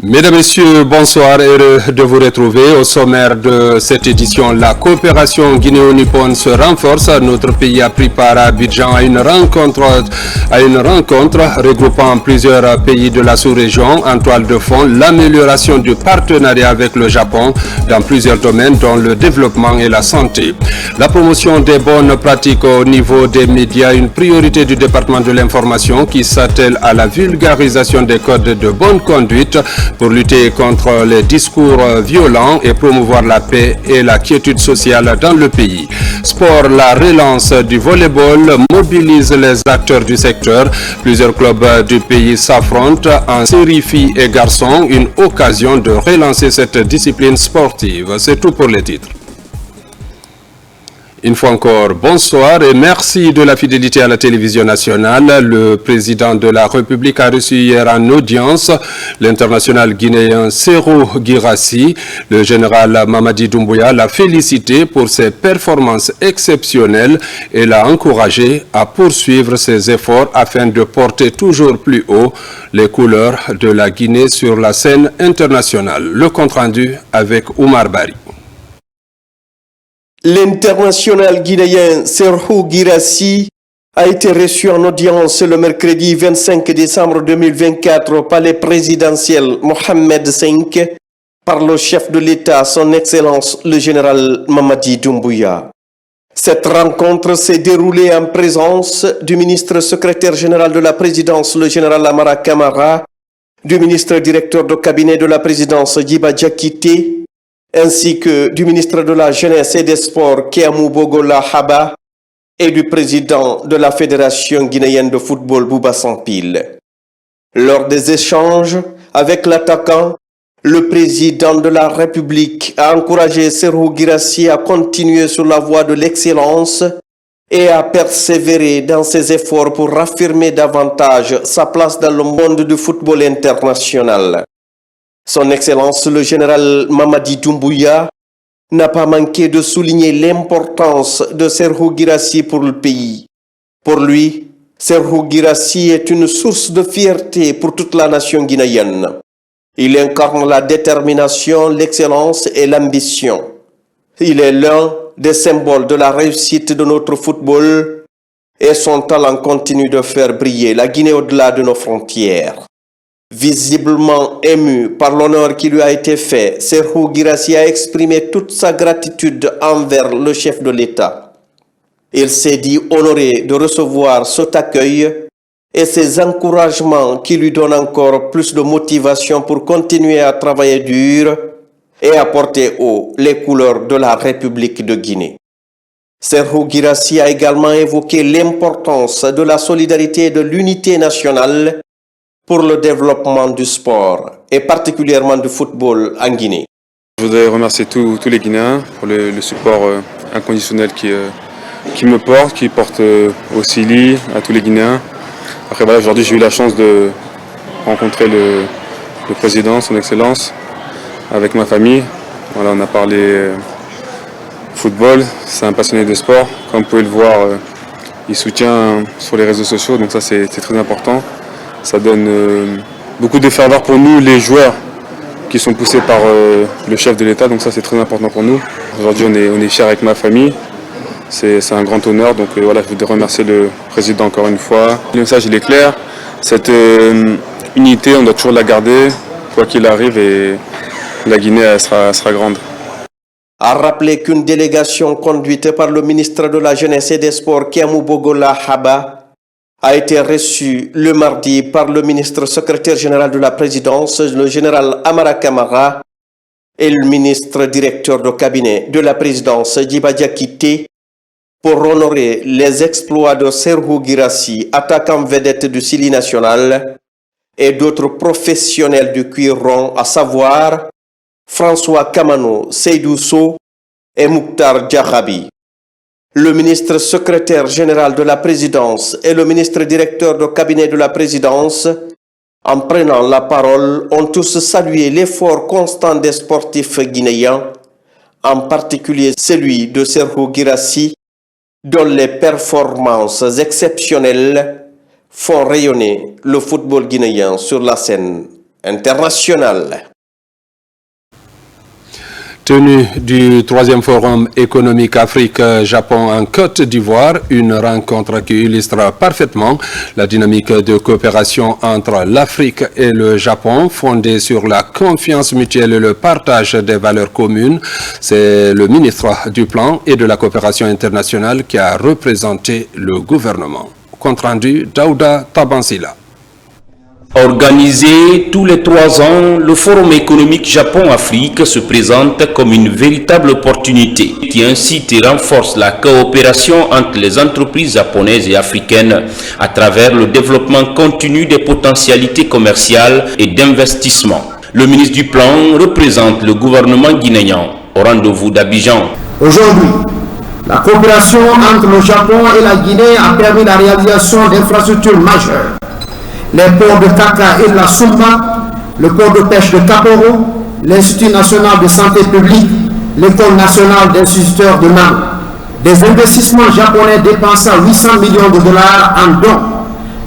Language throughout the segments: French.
Mesdames, Messieurs, bonsoir, heureux de vous retrouver. Au sommaire de cette édition, la coopération guinéo-nippone se renforce. Notre pays a pris part à Abidjan à une rencontre regroupant plusieurs pays de la sous-région. En toile de fond, l'amélioration du partenariat avec le Japon dans plusieurs domaines, dont le développement et la santé. La promotion des bonnes pratiques au niveau des médias, une priorité du département de l'information qui s'attelle à la vulgarisation des codes de bonne conduite pour lutter contre les discours violents et promouvoir la paix et la quiétude sociale dans le pays. Sport, la relance du volleyball mobilise les acteurs du secteur. Plusieurs clubs du pays s'affrontent en série filles et garçons, une occasion de relancer cette discipline sportive. C'est tout pour les titres. Une fois encore, bonsoir et merci de la fidélité à la télévision nationale. Le président de la République a reçu hier en audience l'international guinéen Serhou Guirassy. Le général Mamadi Doumbouya l'a félicité pour ses performances exceptionnelles et l'a encouragé à poursuivre ses efforts afin de porter toujours plus haut les couleurs de la Guinée sur la scène internationale. Le compte rendu avec Oumar Bari. L'international guinéen Serhou Guirassy a été reçu en audience le mercredi 25 décembre 2024 au palais présidentiel Mohamed V par le chef de l'État, son Excellence le général Mamadi Doumbouya. Cette rencontre s'est déroulée en présence du ministre secrétaire général de la présidence, le général Amara Kamara, du ministre directeur de cabinet de la présidence, Djiba Diakité, ainsi que du ministre de la Jeunesse et des Sports, Kéamou Bogola Haba, et du président de la Fédération guinéenne de football, Bouba Sampil. Lors des échanges avec l'attaquant, le président de la République a encouragé Serhou Guirassy à continuer sur la voie de l'excellence et à persévérer dans ses efforts pour affirmer davantage sa place dans le monde du football international. Son Excellence le général Mamadi Doumbouya n'a pas manqué de souligner l'importance de Serhou Guirassy pour le pays. Pour lui, Serhou Guirassy est une source de fierté pour toute la nation guinéenne. Il incarne la détermination, l'excellence et l'ambition. Il est l'un des symboles de la réussite de notre football et son talent continue de faire briller la Guinée au-delà de nos frontières. Visiblement ému par l'honneur qui lui a été fait, Serhou Guirassy a exprimé toute sa gratitude envers le chef de l'État. Il s'est dit honoré de recevoir cet accueil et ces encouragements qui lui donnent encore plus de motivation pour continuer à travailler dur et à porter haut les couleurs de la République de Guinée. Serhou Guirassy a également évoqué l'importance de la solidarité et de l'unité nationale pour le développement du sport et particulièrement du football en Guinée. Je voudrais remercier tous les Guinéens pour le support inconditionnel qui me porte, qui porte au Sili, à tous les Guinéens. Après voilà, aujourd'hui j'ai eu la chance de rencontrer le président, son Excellence, avec ma famille. Voilà, on a parlé football, c'est un passionné de sport. Comme vous pouvez le voir, il soutient sur les réseaux sociaux, donc ça c'est très important. Ça donne beaucoup de ferveur pour nous, les joueurs qui sont poussés par le chef de l'État, donc ça c'est très important pour nous. Aujourd'hui on est fiers avec ma famille, c'est un grand honneur, donc voilà, je voudrais remercier le président encore une fois. Le message il est clair, cette unité on doit toujours la garder, quoi qu'il arrive, et la Guinée elle sera grande. A rappelé qu'une délégation conduite par le ministre de la Jeunesse et des Sports, Kéamou Bogola Haba, a été reçu le mardi par le ministre secrétaire général de la présidence, le général Amara Kamara, et le ministre directeur de cabinet de la présidence, Djiba Diakité, pour honorer les exploits de Serhou Guirassy, attaquant vedette du Sili national, et d'autres professionnels du cuir rond, à savoir François Kamano Seydou Sow et Mouktar Djahabi. Le ministre secrétaire général de la présidence et le ministre directeur de cabinet de la présidence, en prenant la parole, ont tous salué l'effort constant des sportifs guinéens, en particulier celui de Serhou Guirassy, dont les performances exceptionnelles font rayonner le football guinéen sur la scène internationales. Tenue du 3e Forum économique Afrique-Japon en Côte d'Ivoire, une rencontre qui illustre parfaitement la dynamique de coopération entre l'Afrique et le Japon, fondée sur la confiance mutuelle et le partage des valeurs communes. C'est le ministre du Plan et de la coopération internationale qui a représenté le gouvernement. Compte rendu, Daouda Tabansila. Organisé tous les 3 ans, le Forum économique Japon-Afrique se présente comme une véritable opportunité qui incite et renforce la coopération entre les entreprises japonaises et africaines à travers le développement continu des potentialités commerciales et d'investissement. Le ministre du Plan représente le gouvernement guinéen au rendez-vous d'Abidjan. Aujourd'hui, la coopération entre le Japon et la Guinée a permis la réalisation d'infrastructures majeures. Les ports de Kaka et de la Sumba, le port de pêche de Kaporo, l'Institut national de santé publique, l'École nationale d'instituteurs de Nano. Des investissements japonais dépensant 800 millions de dollars en dons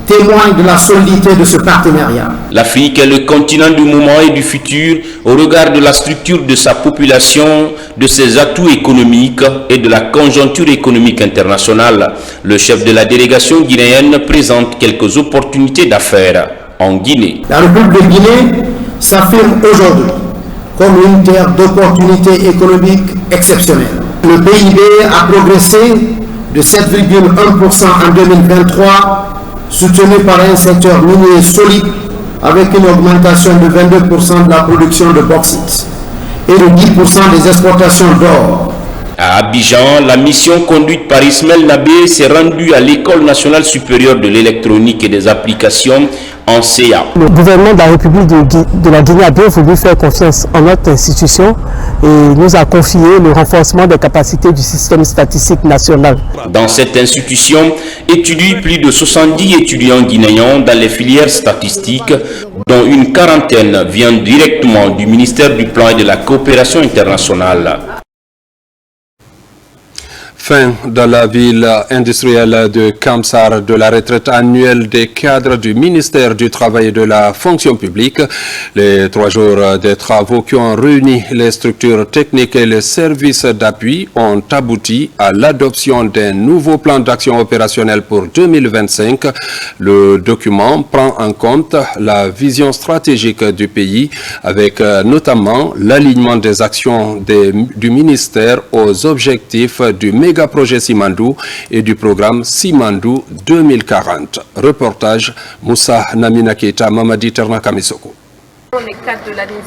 témoignent de la solidité de ce partenariat. L'Afrique est le continent du moment et du futur au regard de la structure de sa population, de ses atouts économiques et de la conjoncture économique internationale. Le chef de la délégation guinéenne présente quelques opportunités d'affaires en Guinée. La République de Guinée s'affirme aujourd'hui comme une terre d'opportunités économiques exceptionnelles. Le PIB a progressé de 7,1% en 2023, soutenu par un secteur minier solide avec une augmentation de 22% de la production de bauxite et de 10% des exportations d'or. À Abidjan, la mission conduite par Ismaël Nabé s'est rendue à l'École nationale supérieure de l'électronique et des applications en CA. Le gouvernement de la République de la Guinée a bien voulu faire confiance en notre institution et nous a confié le renforcement des capacités du système statistique national. Dans cette institution, étudient plus de 70 étudiants guinéens dans les filières statistiques, dont une quarantaine vient directement du ministère du Plan et de la coopération internationale. Fin dans la ville industrielle de Kamsar de la retraite annuelle des cadres du ministère du Travail et de la fonction publique. Les 3 jours des travaux qui ont réuni les structures techniques et les services d'appui ont abouti à l'adoption d'un nouveau plan d'action opérationnel pour 2025. Le document prend en compte la vision stratégique du pays avec notamment l'alignement des actions du ministère aux objectifs du méga-projet Simandou et du programme Simandou 2040. Reportage Moussa Namina Keita, Mamadi Terna Kamisoko.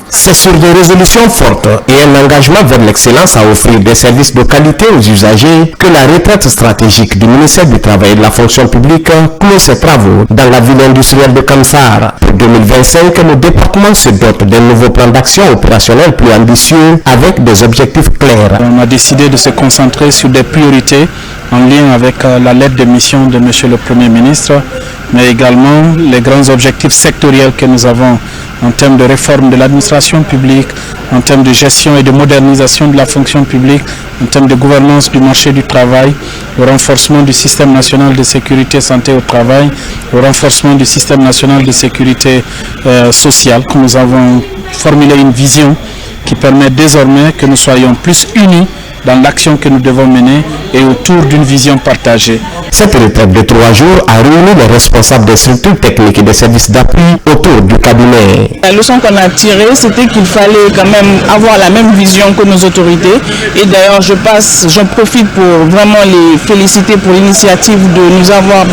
C'est sur des résolutions fortes et un engagement vers l'excellence à offrir des services de qualité aux usagers que la retraite stratégique du ministère du Travail et de la fonction publique clôt ses travaux dans la ville industrielle de Kamsar. Pour 2025, le département se dote d'un nouveau plan d'action opérationnel plus ambitieux avec des objectifs clairs. On a décidé de se concentrer sur des priorités en lien avec la lettre de mission de M. le Premier ministre, mais également les grands objectifs sectoriels que nous avons en termes de réforme de l'administration publique, en termes de gestion et de modernisation de la fonction publique, en termes de gouvernance du marché du travail, le renforcement du système national de sécurité santé au travail, le renforcement du système national de sécurité sociale, que nous avons formulé une vision qui permet désormais que nous soyons plus unis dans l'action que nous devons mener et autour d'une vision partagée. Cette retraite de 3 jours a réuni les responsables des structures techniques et des services d'appui autour du cabinet. La leçon qu'on a tirée, c'était qu'il fallait quand même avoir la même vision que nos autorités. Et d'ailleurs, j'en profite pour vraiment les féliciter pour l'initiative de nous avoir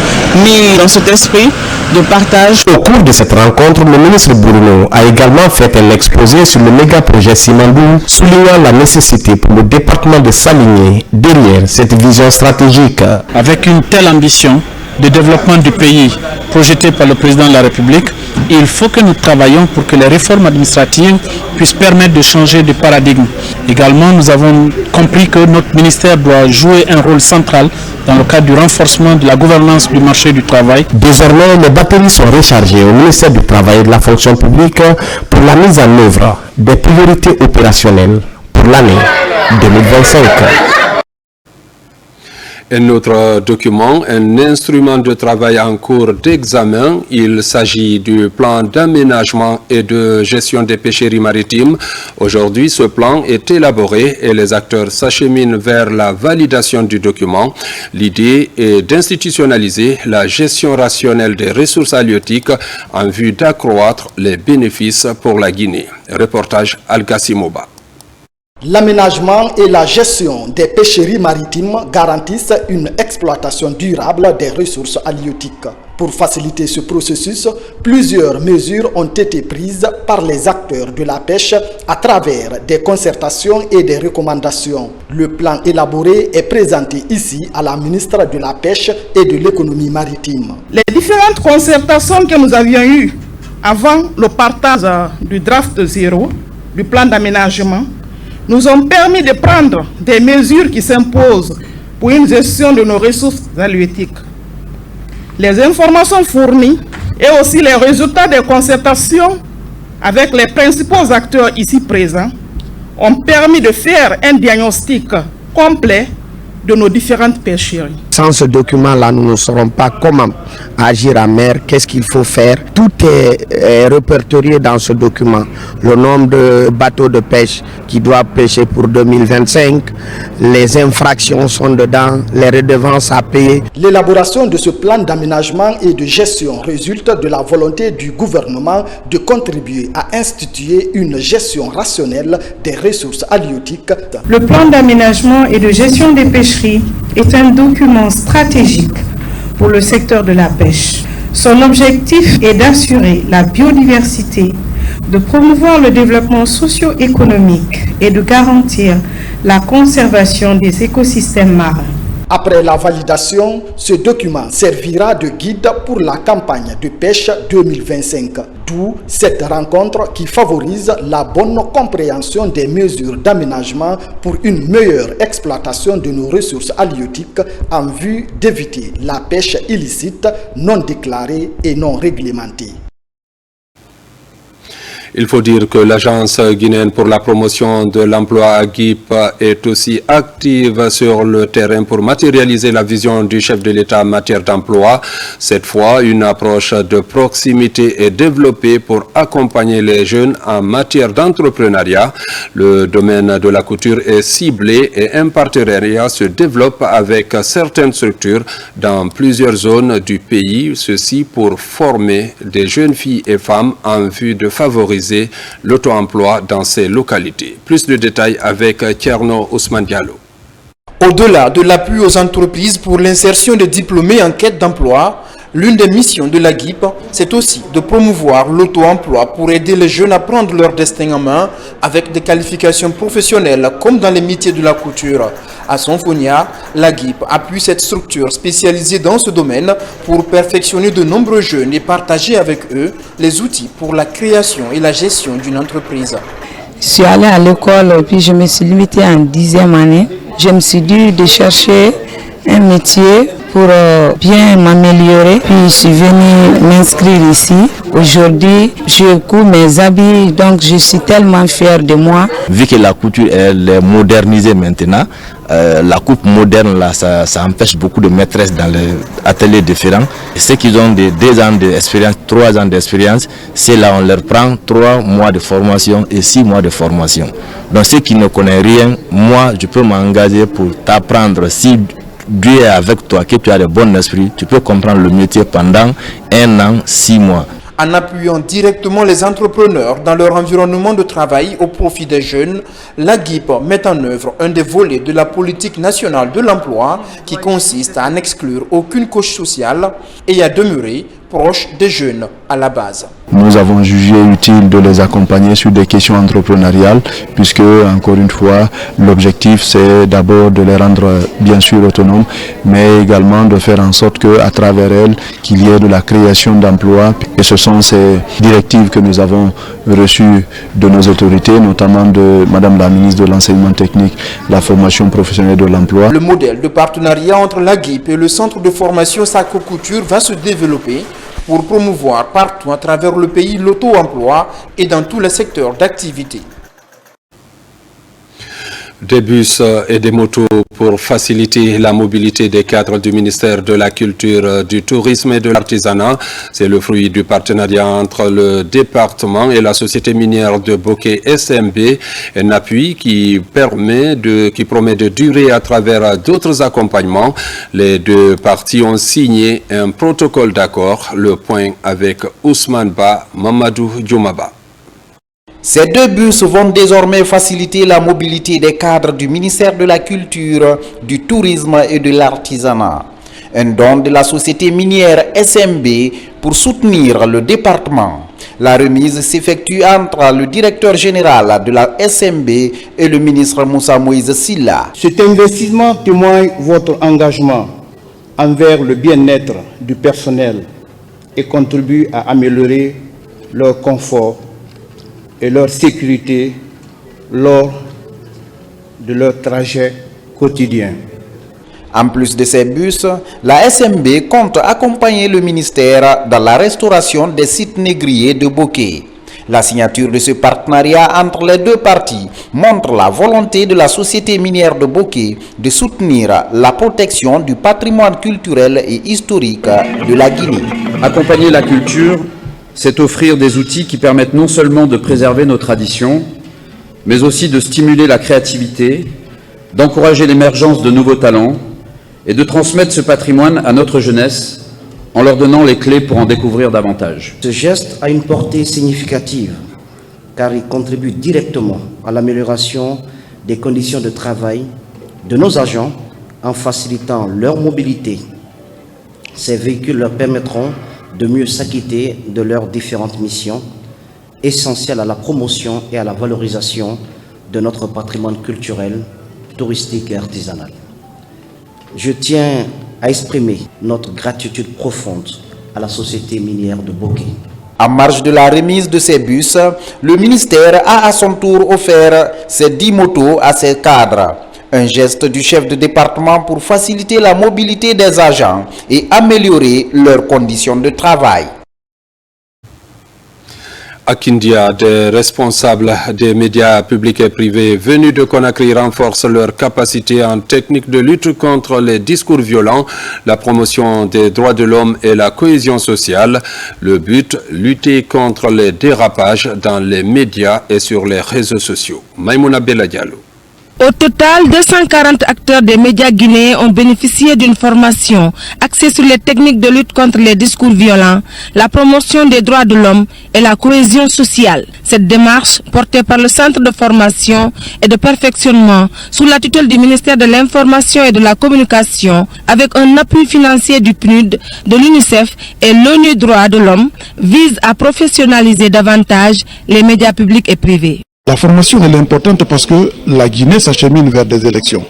mis dans cet esprit de partage. Au cours de cette rencontre, le ministre Bruno a également fait un exposé sur le méga-projet Simandou, soulignant la nécessité pour le département de s'aligner derrière cette vision stratégique. Avec une telle ambition de développement du pays projetée par le président de la République, il faut que nous travaillions pour que les réformes administratives puissent permettre de changer de paradigme. Également, nous avons compris que notre ministère doit jouer un rôle central dans le cadre du renforcement de la gouvernance du marché du travail. Désormais, les batteries sont rechargées au ministère du Travail et de la fonction publique pour la mise en œuvre des priorités opérationnelles pour l'année 2025. Un autre document, un instrument de travail en cours d'examen. Il s'agit du plan d'aménagement et de gestion des pêcheries maritimes. Aujourd'hui, ce plan est élaboré et les acteurs s'acheminent vers la validation du document. L'idée est d'institutionnaliser la gestion rationnelle des ressources halieutiques en vue d'accroître les bénéfices pour la Guinée. Reportage Al-Gassimoba. L'aménagement et la gestion des pêcheries maritimes garantissent une exploitation durable des ressources halieutiques. Pour faciliter ce processus, plusieurs mesures ont été prises par les acteurs de la pêche à travers des concertations et des recommandations. Le plan élaboré est présenté ici à la ministre de la Pêche et de l'économie maritime. Les différentes concertations que nous avions eues avant le partage du draft 0, du plan d'aménagement, nous ont permis de prendre des mesures qui s'imposent pour une gestion de nos ressources halieutiques. Les informations fournies et aussi les résultats des concertations avec les principaux acteurs ici présents ont permis de faire un diagnostic complet de nos différentes pêcheries. Sans ce document-là, nous ne saurons pas comment agir en mer, qu'est-ce qu'il faut faire. Tout est répertorié dans ce document. Le nombre de bateaux de pêche qui doivent pêcher pour 2025, les infractions sont dedans, les redevances à payer. L'élaboration de ce plan d'aménagement et de gestion résulte de la volonté du gouvernement de contribuer à instituer une gestion rationnelle des ressources halieutiques. Le plan d'aménagement et de gestion des pêcheries est un document stratégique pour le secteur de la pêche. Son objectif est d'assurer la biodiversité, de promouvoir le développement socio-économique et de garantir la conservation des écosystèmes marins. Après la validation, ce document servira de guide pour la campagne de pêche 2025. D'où cette rencontre qui favorise la bonne compréhension des mesures d'aménagement pour une meilleure exploitation de nos ressources halieutiques en vue d'éviter la pêche illicite, non déclarée et non réglementée. Il faut dire que l'Agence guinéenne pour la promotion de l'emploi AGIP est aussi active sur le terrain pour matérialiser la vision du chef de l'État en matière d'emploi. Cette fois, une approche de proximité est développée pour accompagner les jeunes en matière d'entrepreneuriat. Le domaine de la couture est ciblé et un partenariat se développe avec certaines structures dans plusieurs zones du pays, ceci pour former des jeunes filles et femmes en vue de favoriser l'auto-emploi dans ces localités. Plus de détails avec Tierno Ousmane Diallo. Au-delà de l'appui aux entreprises pour l'insertion des diplômés en quête d'emploi, l'une des missions de la GIP, c'est aussi de promouvoir l'auto-emploi pour aider les jeunes à prendre leur destin en main avec des qualifications professionnelles comme dans les métiers de la couture. À Sonfonia, la GIP appuie cette structure spécialisée dans ce domaine pour perfectionner de nombreux jeunes et partager avec eux les outils pour la création et la gestion d'une entreprise. Je suis allée à l'école et puis je me suis limitée en 10e année. Je me suis dit de chercher un métier pour bien m'améliorer. Puis je suis venue m'inscrire ici. Aujourd'hui, je couds mes habits, donc je suis tellement fière de moi. Vu que la couture elle est modernisée maintenant, la coupe moderne là, ça empêche beaucoup de maîtresses dans les ateliers différents. Et ceux qui ont 2 ans d'expérience, 3 ans d'expérience, c'est là on leur prend 3 mois de formation et 6 mois de formation. Donc ceux qui ne connaissent rien, moi je peux m'engager pour t'apprendre. Si Dieu est avec toi, que tu as de bon esprit, tu peux comprendre le métier pendant 1 an, 6 mois. En appuyant directement les entrepreneurs dans leur environnement de travail au profit des jeunes, la GIP met en œuvre un des volets de la politique nationale de l'emploi qui consiste à n'exclure aucune couche sociale et à demeurer proche des jeunes à la base. Nous avons jugé utile de les accompagner sur des questions entrepreneuriales puisque, encore une fois, l'objectif c'est d'abord de les rendre bien sûr autonomes, mais également de faire en sorte qu'à travers elles, qu'il y ait de la création d'emplois. Et ce sont ces directives que nous avons reçues de nos autorités, notamment de Madame la ministre de l'Enseignement technique, la formation professionnelle de l'emploi. Le modèle de partenariat entre la GIP et le centre de formation Sacco Couture va se développer pour promouvoir partout à travers le pays l'auto-emploi et dans tous les secteurs d'activité. Des bus et des motos pour faciliter la mobilité des cadres du ministère de la Culture, du Tourisme et de l'Artisanat. C'est le fruit du partenariat entre le département et la société minière de Bokeh SMB, un appui qui promet de durer à travers d'autres accompagnements. Les deux parties ont signé un protocole d'accord. Le point avec Ousmane Ba, Mamadou Djoumaba. Ces deux bus vont désormais faciliter la mobilité des cadres du ministère de la Culture, du Tourisme et de l'Artisanat. Un don de la société minière SMB pour soutenir le département. La remise s'effectue entre le directeur général de la SMB et le ministre Moussa Moïse Silla. Cet investissement témoigne votre engagement envers le bien-être du personnel et contribue à améliorer leur confort et leur sécurité lors de leur trajet quotidien. En plus de ces bus, la SMB compte accompagner le ministère dans la restauration des sites négriers de Bokeh. La signature de ce partenariat entre les deux parties montre la volonté de la société minière de Bokeh de soutenir la protection du patrimoine culturel et historique de la Guinée. Accompagner la culture, c'est offrir des outils qui permettent non seulement de préserver nos traditions, mais aussi de stimuler la créativité, d'encourager l'émergence de nouveaux talents et de transmettre ce patrimoine à notre jeunesse en leur donnant les clés pour en découvrir davantage. Ce geste a une portée significative car il contribue directement à l'amélioration des conditions de travail de nos agents en facilitant leur mobilité. Ces véhicules leur permettront de mieux s'acquitter de leurs différentes missions essentielles à la promotion et à la valorisation de notre patrimoine culturel, touristique et artisanal. Je tiens à exprimer notre gratitude profonde à la société minière de Bokeh. En marge de la remise de ces bus, le ministère a à son tour offert ces 10 motos à ses cadres. Un geste du chef de département pour faciliter la mobilité des agents et améliorer leurs conditions de travail. À Kindia, des responsables des médias publics et privés venus de Conakry renforcent leur capacité en technique de lutte contre les discours violents, la promotion des droits de l'homme et la cohésion sociale. Le but, lutter contre les dérapages dans les médias et sur les réseaux sociaux. Maïmouna Bella Diallo. Au total, 240 acteurs des médias guinéens ont bénéficié d'une formation axée sur les techniques de lutte contre les discours violents, la promotion des droits de l'homme et la cohésion sociale. Cette démarche, portée par le Centre de formation et de perfectionnement sous la tutelle du ministère de l'Information et de la Communication, avec un appui financier du PNUD, de l'UNICEF et l'ONU Droits de l'Homme, vise à professionnaliser davantage les médias publics et privés. La formation elle est importante parce que la Guinée s'achemine vers des élections.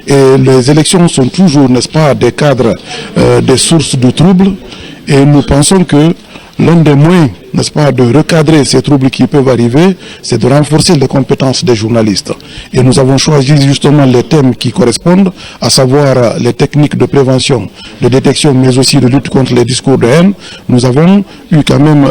Et les élections sont toujours, n'est-ce pas, des cadres, des sources de troubles. Et nous pensons que l'un des moyens, n'est-ce pas, de recadrer ces troubles qui peuvent arriver, c'est de renforcer les compétences des journalistes. Et nous avons choisi justement les thèmes qui correspondent, à savoir les techniques de prévention, de détection, mais aussi de lutte contre les discours de haine. Nous avons eu quand même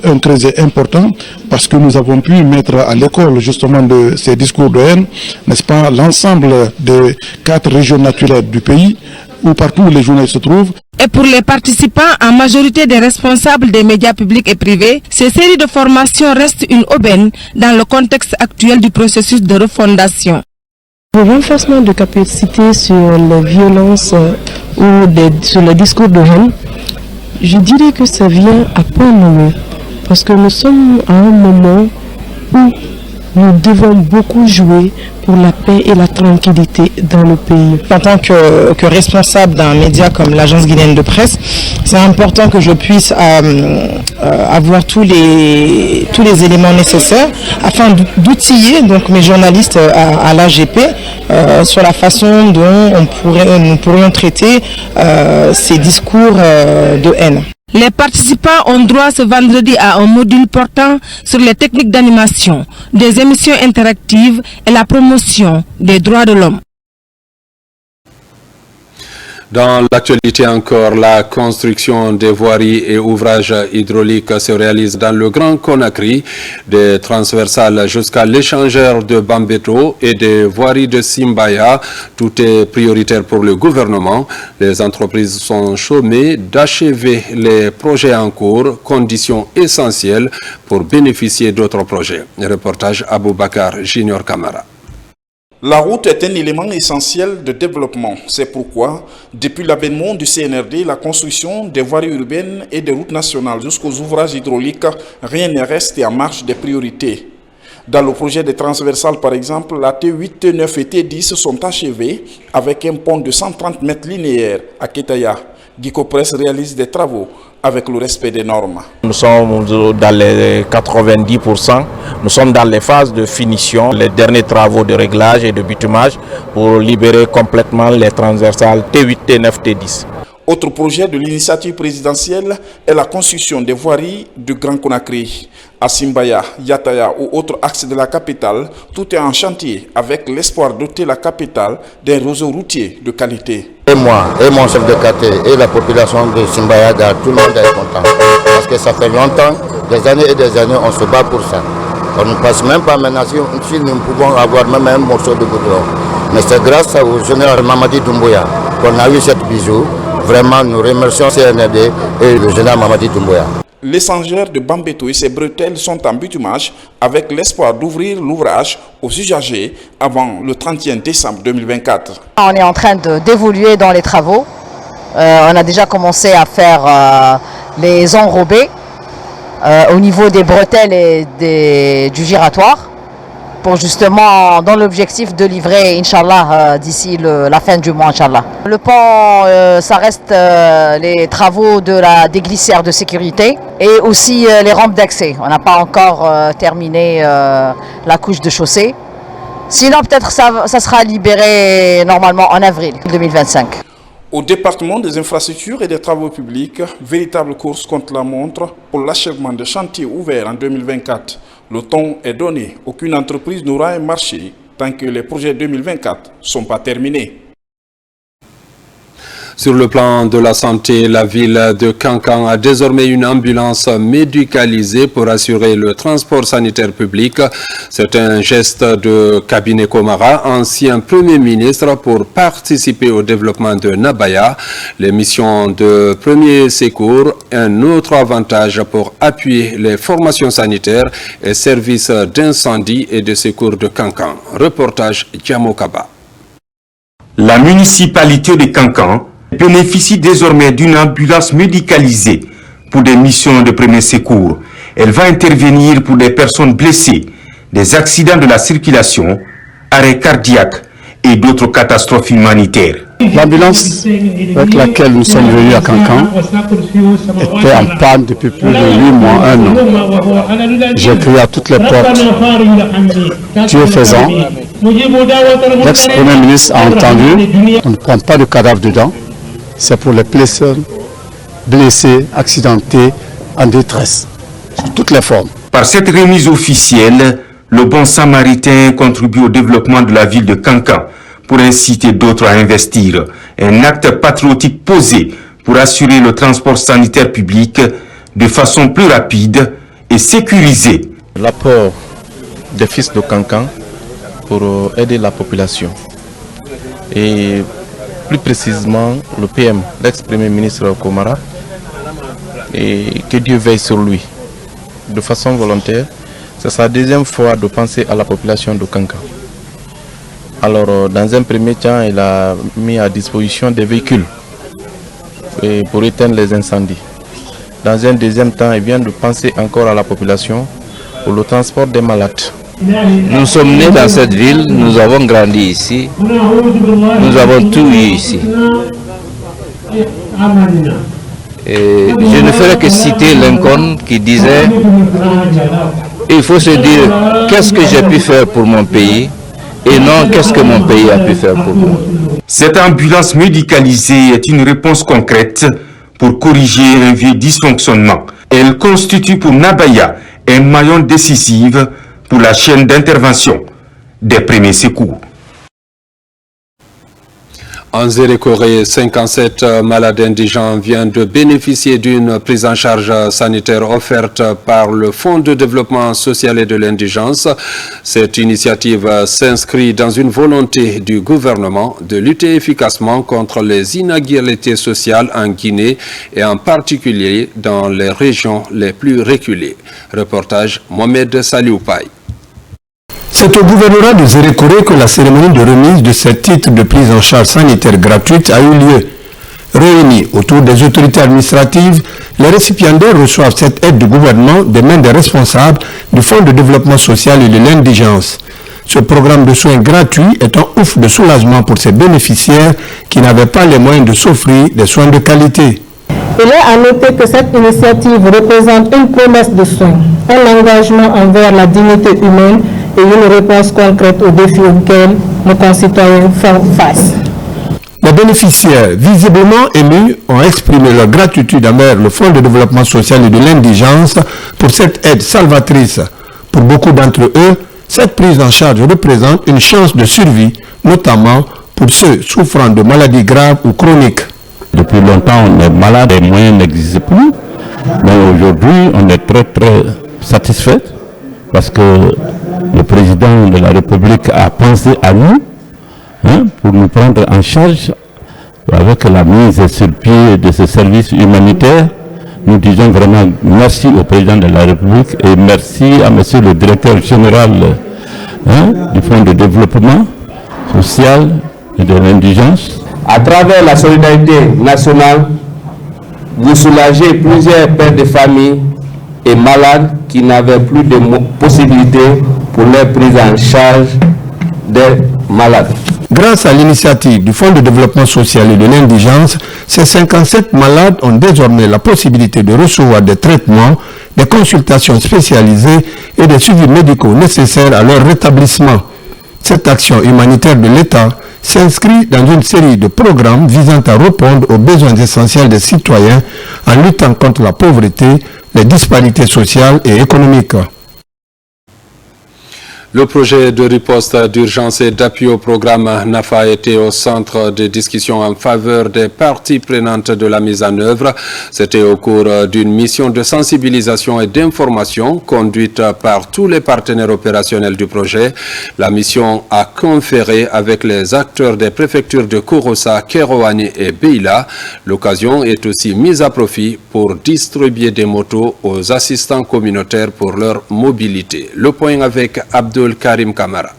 un creuset important parce que nous avons pu mettre à l'école justement de ces discours de haine, n'est-ce pas, l'ensemble des 4 régions naturelles du pays, où partout où les journalistes se trouvent. Et pour les participants, en majorité des responsables des médias publics et privés, ces séries de formations restent une aubaine dans le contexte actuel du processus de refondation. Le renforcement de capacité sur les violences ou sur les discours de haine, je dirais que ça vient à point nommé, parce que nous sommes à un moment où nous devons beaucoup jouer pour la paix et la tranquillité dans le pays. En tant que responsable d'un média comme l'Agence guinéenne de presse, c'est important que je puisse avoir tous les éléments nécessaires afin d'outiller donc mes journalistes à l'AGP sur la façon dont nous pourrions traiter ces discours de haine. Les participants ont droit ce vendredi à un module portant sur les techniques d'animation, des émissions interactives et la promotion des droits de l'homme. Dans l'actualité encore, la construction des voiries et ouvrages hydrauliques se réalise dans le Grand Conakry, des transversales jusqu'à l'échangeur de Bambeto et des voiries de Simbaya. Tout est prioritaire pour le gouvernement. Les entreprises sont sommées d'achever les projets en cours, condition essentielle pour bénéficier d'autres projets. Reportage Aboubakar Junior Camara. La route est un élément essentiel de développement. C'est pourquoi, depuis l'avènement du CNRD, la construction des voiries urbaines et des routes nationales jusqu'aux ouvrages hydrauliques, rien n'est resté en marge des priorités. Dans le projet des transversales, par exemple, la T8, T9 et T10 sont achevées avec un pont de 130 mètres linéaires à Ketaya. Guicopress réalise des travaux avec le respect des normes. Nous sommes dans les 90%, nous sommes dans les phases de finition, les derniers travaux de réglage et de bitumage pour libérer complètement les transversales T8, T9, T10. Autre projet de l'initiative présidentielle est la construction des voiries du Grand Conakry. À Simbaya, Yataya ou autres axes de la capitale, tout est en chantier avec l'espoir de doter la capitale d'un réseau routier de qualité. Et moi, et mon chef de quartier, et la population de Simbaya, tout le monde est content. Parce que ça fait longtemps, des années et des années, on se bat pour ça. On ne passe même pas maintenant si nous pouvons avoir même un morceau de goudron. Mais c'est grâce au général Mamadi Doumbouya qu'on a eu cette bijou. Vraiment, nous remercions CNRD et le général Mamadi Doumbouya. Les échangeurs de Bambeto et ses bretelles sont en bitumage avec l'espoir d'ouvrir l'ouvrage aux usagers avant le 31 décembre 2024. On est en train d'évoluer dans les travaux. On a déjà commencé à faire les enrobés au niveau des bretelles et du giratoire pour justement dans l'objectif de livrer, Inch'Allah, d'ici la fin du mois, Inch'Allah. Le pont, ça reste les travaux des glissières de sécurité et aussi les rampes d'accès. On n'a pas encore terminé la couche de chaussée. Sinon, peut-être ça sera libéré normalement en avril 2025. Au département des infrastructures et des travaux publics, véritable course contre la montre pour l'achèvement de chantiers ouverts en 2024. Le ton est donné. Aucune entreprise n'aura un marché tant que les projets 2024 ne sont pas terminés. Sur le plan de la santé, la ville de Kankan a désormais une ambulance médicalisée pour assurer le transport sanitaire public. C'est un geste de Cabinet Komara, ancien Premier ministre, pour participer au développement de Nabaya. Les missions de premier secours, un autre avantage pour appuyer les formations sanitaires et services d'incendie et de secours de Kankan. Reportage Djamokaba. La municipalité de Kankan bénéficie désormais d'une ambulance médicalisée pour des missions de premier secours. Elle va intervenir pour des personnes blessées, des accidents de la circulation, arrêts cardiaques et d'autres catastrophes humanitaires. L'ambulance avec laquelle nous sommes venus à Kankan était en panne depuis plus de 8 mois, 1 an. J'ai crié à toutes les portes. Dieu faisant, l'ex-premier ministre a entendu, on ne prend pas de cadavre dedans. C'est pour les personnes blessées, accidentées, en détresse, sous toutes les formes. Par cette remise officielle, le bon samaritain contribue au développement de la ville de Kankan pour inciter d'autres à investir. Un acte patriotique posé pour assurer le transport sanitaire public de façon plus rapide et sécurisée. L'apport des fils de Kankan pour aider la population. Et plus précisément le PM, l'ex-premier ministre Komara, et que Dieu veille sur lui de façon volontaire. C'est sa deuxième fois de penser à la population de Kankan. Alors, dans un premier temps, il a mis à disposition des véhicules pour éteindre les incendies. Dans un deuxième temps, il vient de penser encore à la population pour le transport des malades. Nous sommes nés dans cette ville, nous avons grandi ici, nous avons tout eu ici. Et je ne ferai que citer Lincoln qui disait « Il faut se dire qu'est-ce que j'ai pu faire pour mon pays et non qu'est-ce que mon pays a pu faire pour moi. » Cette ambulance médicalisée est une réponse concrète pour corriger un vieux dysfonctionnement. Elle constitue pour Nabaya un maillon décisif pour la chaîne d'intervention des premiers secours. En Zérékoré, 57 malades indigents viennent de bénéficier d'une prise en charge sanitaire offerte par le Fonds de développement social et de l'indigence. Cette initiative s'inscrit dans une volonté du gouvernement de lutter efficacement contre les inégalités sociales en Guinée et en particulier dans les régions les plus reculées. Reportage Mohamed Salioupaï. C'est au gouvernorat de Zérékoré que la cérémonie de remise de ces titres de prise en charge sanitaire gratuite a eu lieu. Réunis autour des autorités administratives, les récipiendaires reçoivent cette aide du gouvernement des mains des responsables du Fonds de développement social et de l'indigence. Ce programme de soins gratuits est un ouf de soulagement pour ces bénéficiaires qui n'avaient pas les moyens de s'offrir des soins de qualité. Il est à noter que cette initiative représente une promesse de soins, un engagement envers la dignité humaine et une réponse concrète aux défis auxquels nos concitoyens font face. Les bénéficiaires, visiblement émus, ont exprimé leur gratitude envers le Fonds de développement social et de l'indigence pour cette aide salvatrice. Pour beaucoup d'entre eux, cette prise en charge représente une chance de survie, notamment pour ceux souffrant de maladies graves ou chroniques. Depuis longtemps, on est malade, les moyens n'existent plus. Mais aujourd'hui, on est très satisfait parce que le président de la République a pensé à nous pour nous prendre en charge avec la mise sur pied de ce service humanitaire. Nous disons vraiment merci au président de la République et merci à monsieur le directeur général du Fonds de développement social et de l'indigence. À travers la solidarité nationale, vous soulagez plusieurs pères de famille et malades qui n'avaient plus de possibilités pour leur prise en charge des malades. Grâce à l'initiative du Fonds de développement social et de l'indigence, ces 57 malades ont désormais la possibilité de recevoir des traitements, des consultations spécialisées et des suivis médicaux nécessaires à leur rétablissement. Cette action humanitaire de l'État s'inscrit dans une série de programmes visant à répondre aux besoins essentiels des citoyens en luttant contre la pauvreté, les disparités sociales et économiques. Le projet de riposte d'urgence et d'appui au programme NAFA était au centre des discussions en faveur des parties prenantes de la mise en œuvre. C'était au cours d'une mission de sensibilisation et d'information conduite par tous les partenaires opérationnels du projet. La mission a conféré avec les acteurs des préfectures de Kouroussa, Kérouani et Beila. L'occasion est aussi mise à profit pour distribuer des motos aux assistants communautaires pour leur mobilité. Le point avec Abdul Karim Kamara.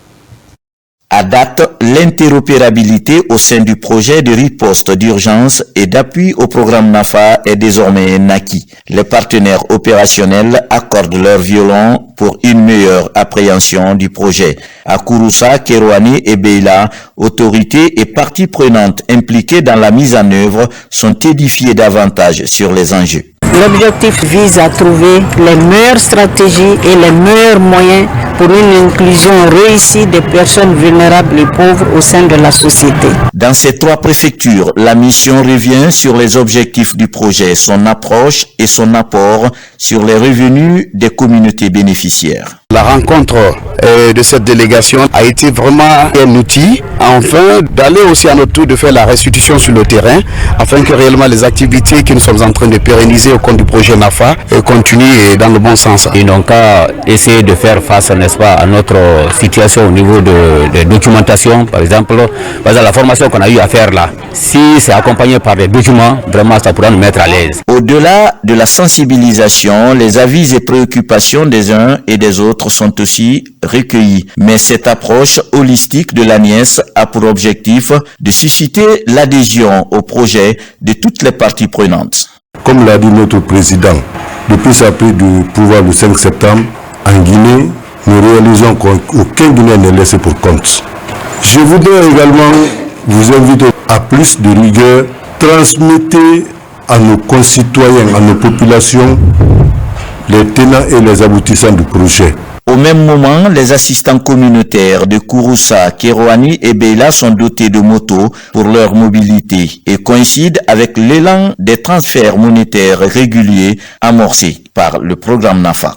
À date, l'interopérabilité au sein du projet de riposte d'urgence et d'appui au programme NAFA est désormais acquis. Les partenaires opérationnels accordent leur violon pour une meilleure appréhension du projet. À Kouroussa, Kérouani et Beila, autorités et parties prenantes impliquées dans la mise en œuvre sont édifiées davantage sur les enjeux. L'objectif vise à trouver les meilleures stratégies et les meilleurs moyens pour une inclusion réussie des personnes vulnérables et pauvres au sein de la société. Dans ces trois préfectures, la mission revient sur les objectifs du projet, son approche et son apport sur les revenus des communautés bénéficiaires. La rencontre de cette délégation a été vraiment un outil, enfin, d'aller aussi à notre tour de faire la restitution sur le terrain, afin que réellement les activités que nous sommes en train de pérenniser au compte du projet NAFA continuent dans le bon sens. Ils n'ont qu'à essayer de faire face, n'est-ce pas, à notre situation au niveau de documentation, par exemple, la formation qu'on a eu à faire là. Si c'est accompagné par des documents, vraiment ça pourra nous mettre à l'aise. Au-delà de la sensibilisation, les avis et préoccupations des uns et des autres sont aussi recueillis. Mais cette approche holistique de l'ANIES a pour objectif de susciter l'adhésion au projet de toutes les parties prenantes. Comme l'a dit notre président, depuis sa prise du pouvoir le 5 septembre, en Guinée, nous réalisons qu'aucun Guinéen n'est laissé pour compte. Je voudrais également vous inviter à plus de rigueur. Transmettez à nos concitoyens, à nos populations, les tenants et les aboutissants du projet. Au même moment, les assistants communautaires de Kouroussa, Kérouani et Beila sont dotés de motos pour leur mobilité et coïncident avec l'élan des transferts monétaires réguliers amorcés par le programme NAFA.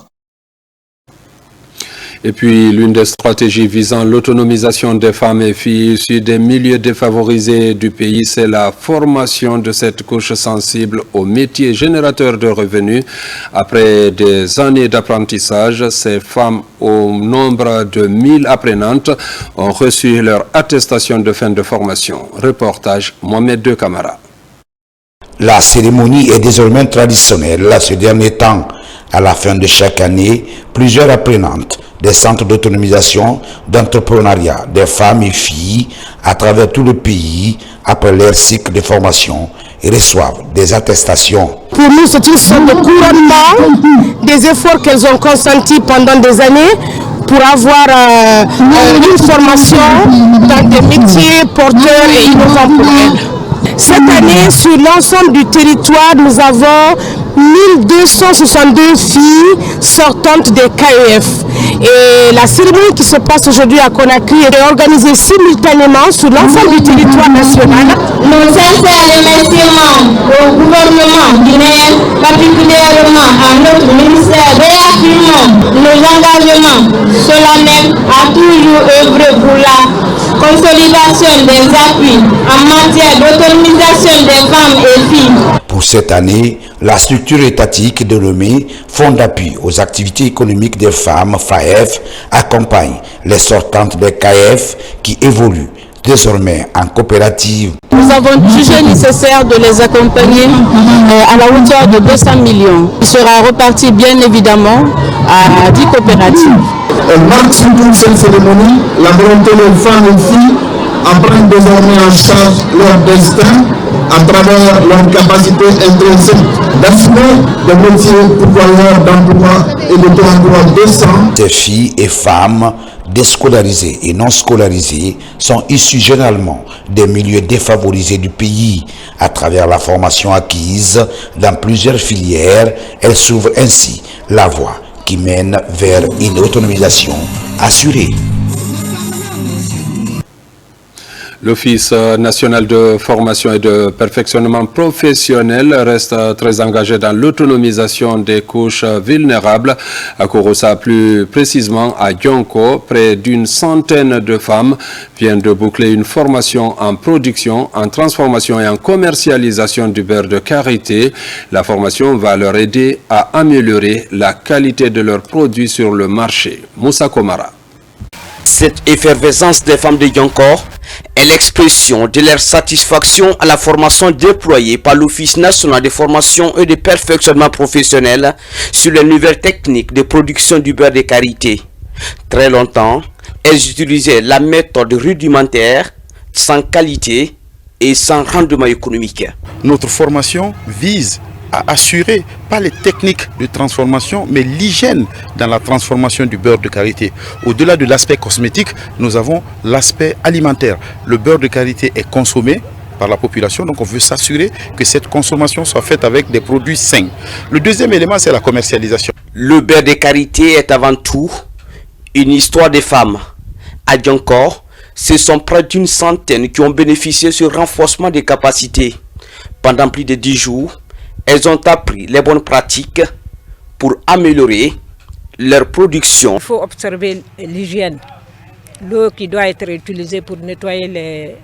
Et puis, l'une des stratégies visant l'autonomisation des femmes et filles issues des milieux défavorisés du pays, c'est la formation de cette couche sensible aux métiers générateurs de revenus. Après des années d'apprentissage, ces femmes, au nombre de 1000 apprenantes, ont reçu leur attestation de fin de formation. Reportage Mohamed De Camara. La cérémonie est désormais traditionnelle ces derniers temps. À la fin de chaque année, plusieurs apprenantes des centres d'autonomisation, d'entrepreneuriat des femmes et filles à travers tout le pays, après leur cycle de formation, reçoivent des attestations. Pour nous, c'est une sorte de couronnement des efforts qu'elles ont consentis pendant des années pour avoir une formation dans des métiers porteurs et innovants pour elles. Cette année, sur l'ensemble du territoire, nous avons 1262 filles sortantes des KEF. Et la cérémonie qui se passe aujourd'hui à Conakry est organisée simultanément sur l'ensemble du territoire national. Nos sincères remerciements au gouvernement guinéen, particulièrement à notre ministère, réaffirmons nos engagements solennels à toujours œuvrer pour la consolidation des appuis en matière d'autonomisation des femmes et filles. Pour cette année, la structure étatique de Lomé, Fonds d'appui aux activités économiques des femmes, FAEF, accompagne les sortantes des KF qui évoluent désormais en coopérative. Nous avons jugé nécessaire de les accompagner à la hauteur de 200 millions. Il sera reparti bien évidemment à 10 coopératives. Elle marque surtout cette cérémonie la volonté des femmes et filles en prennent désormais en charge leur destin à travers leur capacité intrinsèque d'assumer des métiers pourvoyeurs d'emploi et d'auto-emploi décent. Ces filles et femmes déscolarisées et non scolarisées sont issues généralement des milieux défavorisés du pays. À travers la formation acquise dans plusieurs filières, elles s'ouvrent ainsi la voie qui mène vers une autonomisation assurée. L'Office national de formation et de perfectionnement professionnel reste très engagé dans l'autonomisation des couches vulnérables. À Kouroussa, plus précisément à Dionko, près d'une centaine de femmes viennent de boucler une formation en production, en transformation et en commercialisation du beurre de karité. La formation va leur aider à améliorer la qualité de leurs produits sur le marché. Moussa Komara. Cette effervescence des femmes de Dionko est l'expression de leur satisfaction à la formation déployée par l'Office national de formation et de perfectionnement professionnel sur les nouvelles techniques de production du beurre de karité. Très longtemps, elles utilisaient la méthode rudimentaire, sans qualité et sans rendement économique. Notre formation vise à assurer pas les techniques de transformation, mais l'hygiène dans la transformation du beurre de karité. Au-delà de l'aspect cosmétique, nous avons l'aspect alimentaire. Le beurre de karité est consommé par la population, donc on veut s'assurer que cette consommation soit faite avec des produits sains. Le deuxième élément, c'est la commercialisation. Le beurre de karité est avant tout une histoire de femmes. À Dionko, ce sont près d'une centaine qui ont bénéficié de ce renforcement des capacités. Pendant plus de 10 jours, elles ont appris les bonnes pratiques pour améliorer leur production. Il faut observer l'hygiène. L'eau qui doit être utilisée pour nettoyer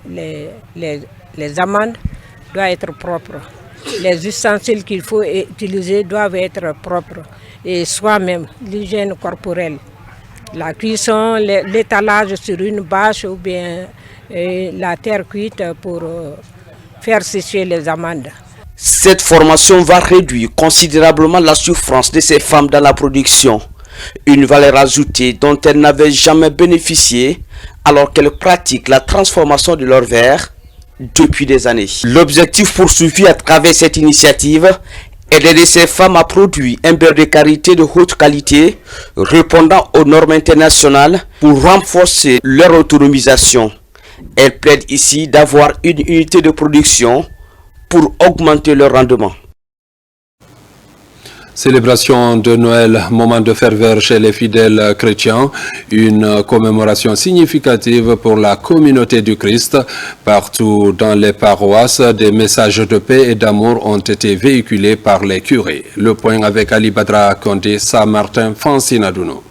les amandes doit être propre. Les ustensiles qu'il faut utiliser doivent être propres. Et soi-même, l'hygiène corporelle. La cuisson, l'étalage sur une bâche ou bien la terre cuite pour faire sécher les amandes. Cette formation va réduire considérablement la souffrance de ces femmes dans la production. Une valeur ajoutée dont elles n'avaient jamais bénéficié alors qu'elles pratiquent la transformation de leur verre depuis des années. L'objectif poursuivi à travers cette initiative est d'aider ces femmes à produire un beurre de karité de haute qualité répondant aux normes internationales pour renforcer leur autonomisation. Elles plaident ici d'avoir une unité de production pour augmenter leur rendement. Célébration de Noël, moment de ferveur chez les fidèles chrétiens, une commémoration significative pour la communauté du Christ. Partout dans les paroisses, des messages de paix et d'amour ont été véhiculés par les curés. Le point avec Ali Badra Kondé, Saint-Martin, Fancinadouno.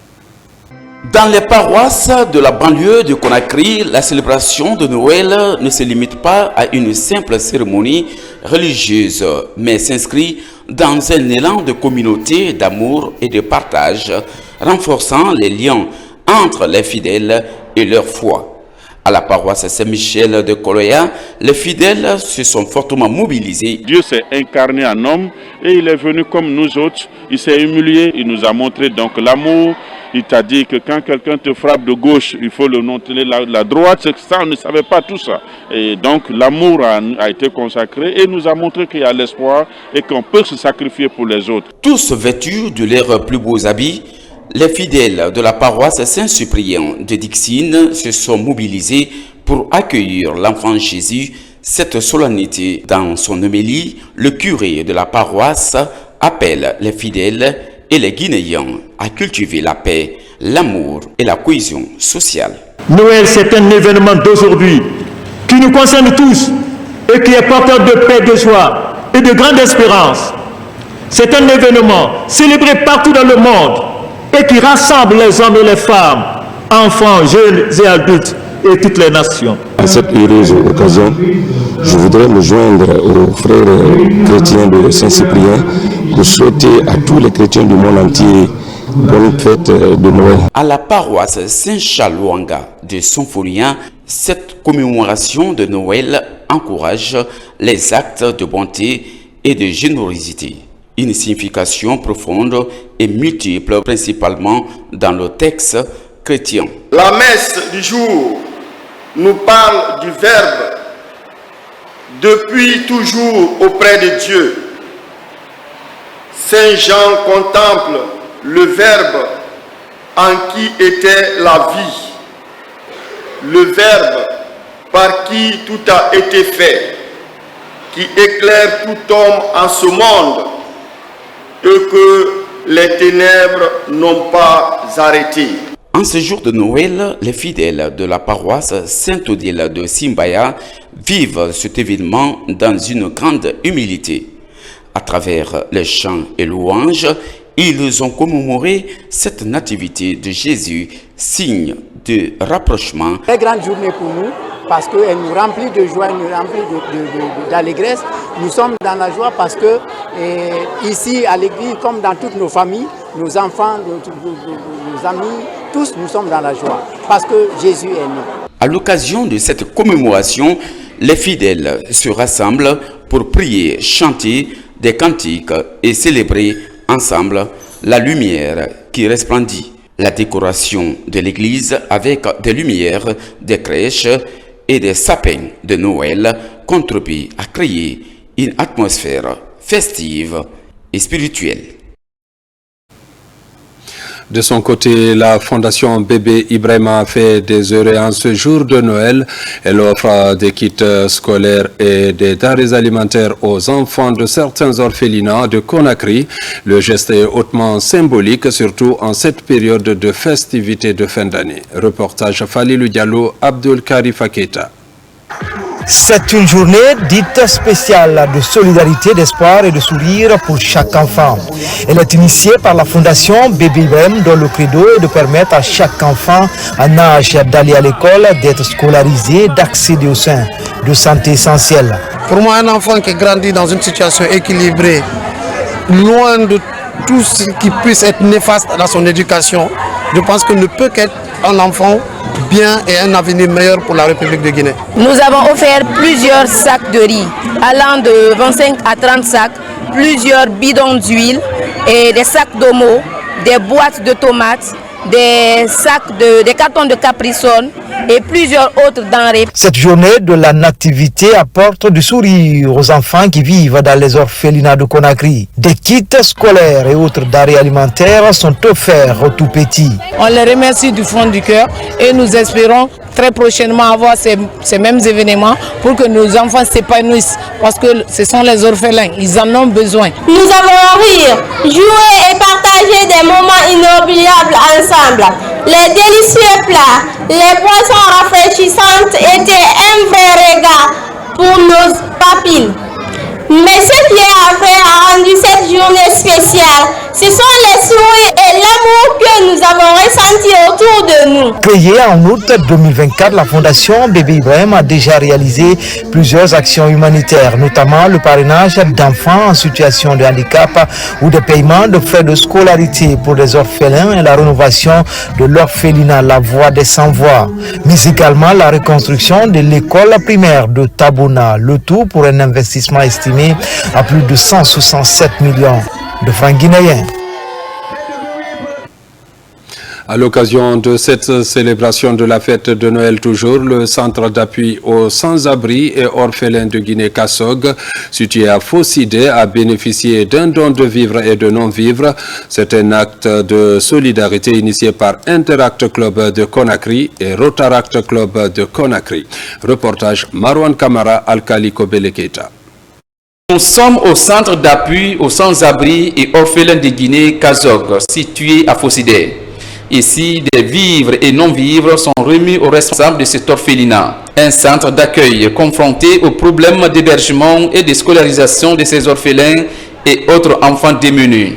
Dans les paroisses de la banlieue de Conakry, la célébration de Noël ne se limite pas à une simple cérémonie religieuse, mais s'inscrit dans un élan de communauté, d'amour et de partage, renforçant les liens entre les fidèles et leur foi. À la paroisse Saint-Michel de Koloya, les fidèles se sont fortement mobilisés. Dieu s'est incarné en homme et il est venu comme nous autres. Il s'est humilié, il nous a montré donc l'amour. Il t'a dit que quand quelqu'un te frappe de gauche, il faut le montrer la droite. Ça, on ne savait pas tout ça. Et donc l'amour a été consacré et nous a montré qu'il y a l'espoir et qu'on peut se sacrifier pour les autres. Tous vêtus de leurs plus beaux habits, les fidèles de la paroisse Saint-Cyprien de Dixine se sont mobilisés pour accueillir l'enfant Jésus. Cette solennité, dans son homélie, le curé de la paroisse appelle les fidèles et les Guinéens à cultiver la paix, l'amour et la cohésion sociale. Noël, c'est un événement d'aujourd'hui qui nous concerne tous et qui est porteur de paix, de joie et de grande espérance. C'est un événement célébré partout dans le monde et qui rassemble les hommes et les femmes, enfants, jeunes et adultes et toutes les nations. À cette heureuse occasion, je voudrais me joindre aux frères chrétiens de Saint-Cyprien pour souhaiter à tous les chrétiens du monde entier bonne fête de Noël. À la paroisse Saint-Chalouanga de Sonfolia, cette commémoration de Noël encourage les actes de bonté et de générosité. Une signification profonde et multiple, principalement dans le texte chrétien. La messe du jour nous parle du Verbe depuis toujours auprès de Dieu. Saint Jean contemple le Verbe en qui était la vie, le Verbe par qui tout a été fait, qui éclaire tout homme en ce monde et que les ténèbres n'ont pas arrêté. En ce jour de Noël, les fidèles de la paroisse Saint-Odile de Simbaya vivent cet événement dans une grande humilité. À travers les chants et louanges, ils ont commémoré cette nativité de Jésus, signe de rapprochement. Très grande journée pour nous parce qu'elle nous remplit de joie, elle nous remplit d'allégresse. Nous sommes dans la joie parce que ici à l'église, comme dans toutes nos familles, nos enfants, nos amis, tous nous sommes dans la joie parce que Jésus est né. À l'occasion de cette commémoration, les fidèles se rassemblent pour prier, chanter des cantiques et célébrer ensemble la lumière qui resplendit. La décoration de l'église avec des lumières, des crèches et des sapins de Noël contribue à créer une atmosphère festive et spirituelle. De son côté, la Fondation Bébé Ibrahima fait des heureux en ce jour de Noël. Elle offre des kits scolaires et des denrées alimentaires aux enfants de certains orphelinats de Conakry. Le geste est hautement symbolique, surtout en cette période de festivités de fin d'année. Reportage Falilou Diallo, Abdul Karif Keita. C'est une journée dite spéciale de solidarité, d'espoir et de sourire pour chaque enfant. Elle est initiée par la Fondation Bébé Ibrahima dont le credo est de permettre à chaque enfant en âge d'aller à l'école, d'être scolarisé, d'accéder aux soins de santé essentiels. Pour moi, un enfant qui grandit dans une situation équilibrée, loin de tout ce qui puisse être néfaste dans son éducation, je pense que ne peut qu'être un enfant bien et un avenir meilleur pour la République de Guinée. Nous avons offert plusieurs sacs de riz, allant de 25 à 30 sacs, plusieurs bidons d'huile et des sacs d'omo, des boîtes de tomates, des cartons de Capri-Sun et plusieurs autres denrées. Cette journée de la nativité apporte du sourire aux enfants qui vivent dans les orphelinats de Conakry. Des kits scolaires et autres denrées alimentaires sont offerts aux tout-petits. On les remercie du fond du cœur et nous espérons très prochainement avoir ces mêmes événements pour que nos enfants s'épanouissent parce que ce sont les orphelins, ils en ont besoin. Nous allons rire, jouer et partager des moments inoubliables ensemble. Les délicieux plats, les boissons rafraîchissantes étaient un vrai régal pour nos papilles. Mais ce qui est à faire a rendu cette journée spéciale Ce sont les sourires et l'amour que nous avons ressenti autour de nous. Créée en août 2024, la Fondation Bébé Ibrahim a déjà réalisé plusieurs actions humanitaires, notamment le parrainage d'enfants en situation de handicap ou de paiement de frais de scolarité pour les orphelins et la rénovation de l'orphelinat La Voix des Sans-Voix, mais également la reconstruction de l'école primaire de Tabona, le tout pour un investissement estimé à plus de 167 millions de francs guinéens. À l'occasion de cette célébration de la fête de Noël toujours, le centre d'appui aux sans-abri et orphelins de Guinée-Kassog, situé à Fossidé, a bénéficié d'un don de vivres et de non-vivres. C'est un acte de solidarité initié par Interact Club de Conakry et Rotaract Club de Conakry. Reportage Marwan Kamara, Alkali Kobele-Keita. Nous sommes au centre d'appui aux sans-abri et orphelins de Guinée-Kassog, situé à Fossidé. Ici, des vivres et non-vivres sont remis aux responsables de cet orphelinat. Un centre d'accueil confronté aux problèmes d'hébergement et de scolarisation de ces orphelins et autres enfants démunis.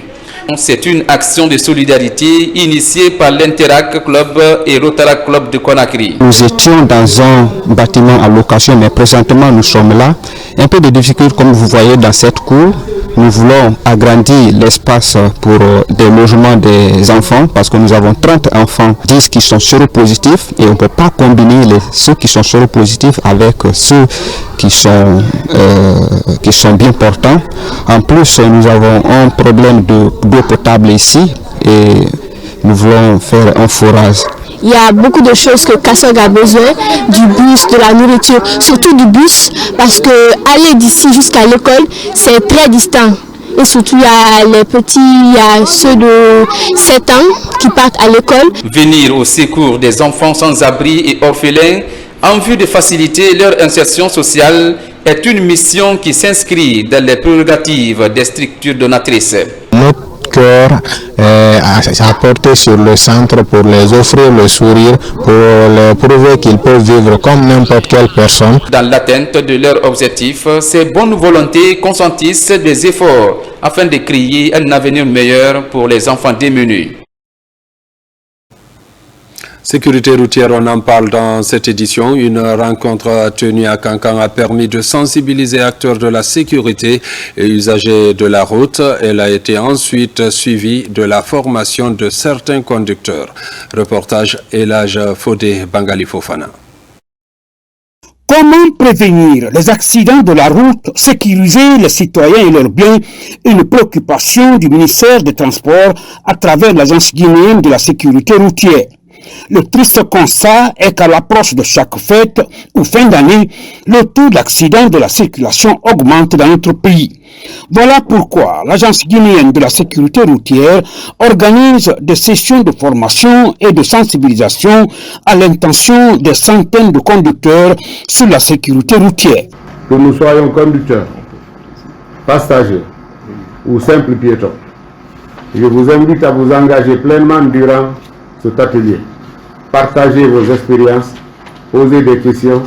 C'est une action de solidarité initiée par l'Interact Club et Rotaract Club de Conakry. Nous étions dans un bâtiment à location, mais présentement nous sommes là. Un peu de difficulté comme vous voyez dans cette cour. Nous voulons agrandir l'espace pour des logements des enfants parce que nous avons 30 enfants, 10 qui sont séropositifs et on ne peut pas combiner ceux qui sont séropositifs avec ceux qui sont bien portants. En plus, nous avons un problème d'eau potable ici et nous voulons faire un forage. Il y a beaucoup de choses que Kassog a besoin, du bus, de la nourriture, surtout du bus, parce que aller d'ici jusqu'à l'école, c'est très distant. Et surtout, il y a les petits, il y a ceux de 7 ans qui partent à l'école. Venir au secours des enfants sans abri et orphelins en vue de faciliter leur insertion sociale est une mission qui s'inscrit dans les prérogatives des structures donatrices. Cœur à porter sur le centre pour les offrir le sourire, pour leur prouver qu'ils peuvent vivre comme n'importe quelle personne. Dans l'atteinte de leur objectif, ces bonnes volontés consentissent des efforts afin de créer un avenir meilleur pour les enfants démunis. Sécurité routière, on en parle dans cette édition. Une rencontre tenue à Kankan a permis de sensibiliser acteurs de la sécurité et usagers de la route. Elle a été ensuite suivie de la formation de certains conducteurs. Reportage Elhaj Fodé Bangali Fofana. Comment prévenir les accidents de la route, sécuriser les citoyens et leurs biens, une préoccupation du ministère des Transports à travers l'Agence guinéenne de la sécurité routière. Le triste constat est qu'à l'approche de chaque fête ou fin d'année, le taux d'accident de la circulation augmente dans notre pays. Voilà pourquoi l'Agence guinéenne de la sécurité routière organise des sessions de formation et de sensibilisation à l'intention des centaines de conducteurs sur la sécurité routière. Que nous soyons conducteurs, passagers ou simples piétons, je vous invite à vous engager pleinement durant cet atelier. Partagez vos expériences, posez des questions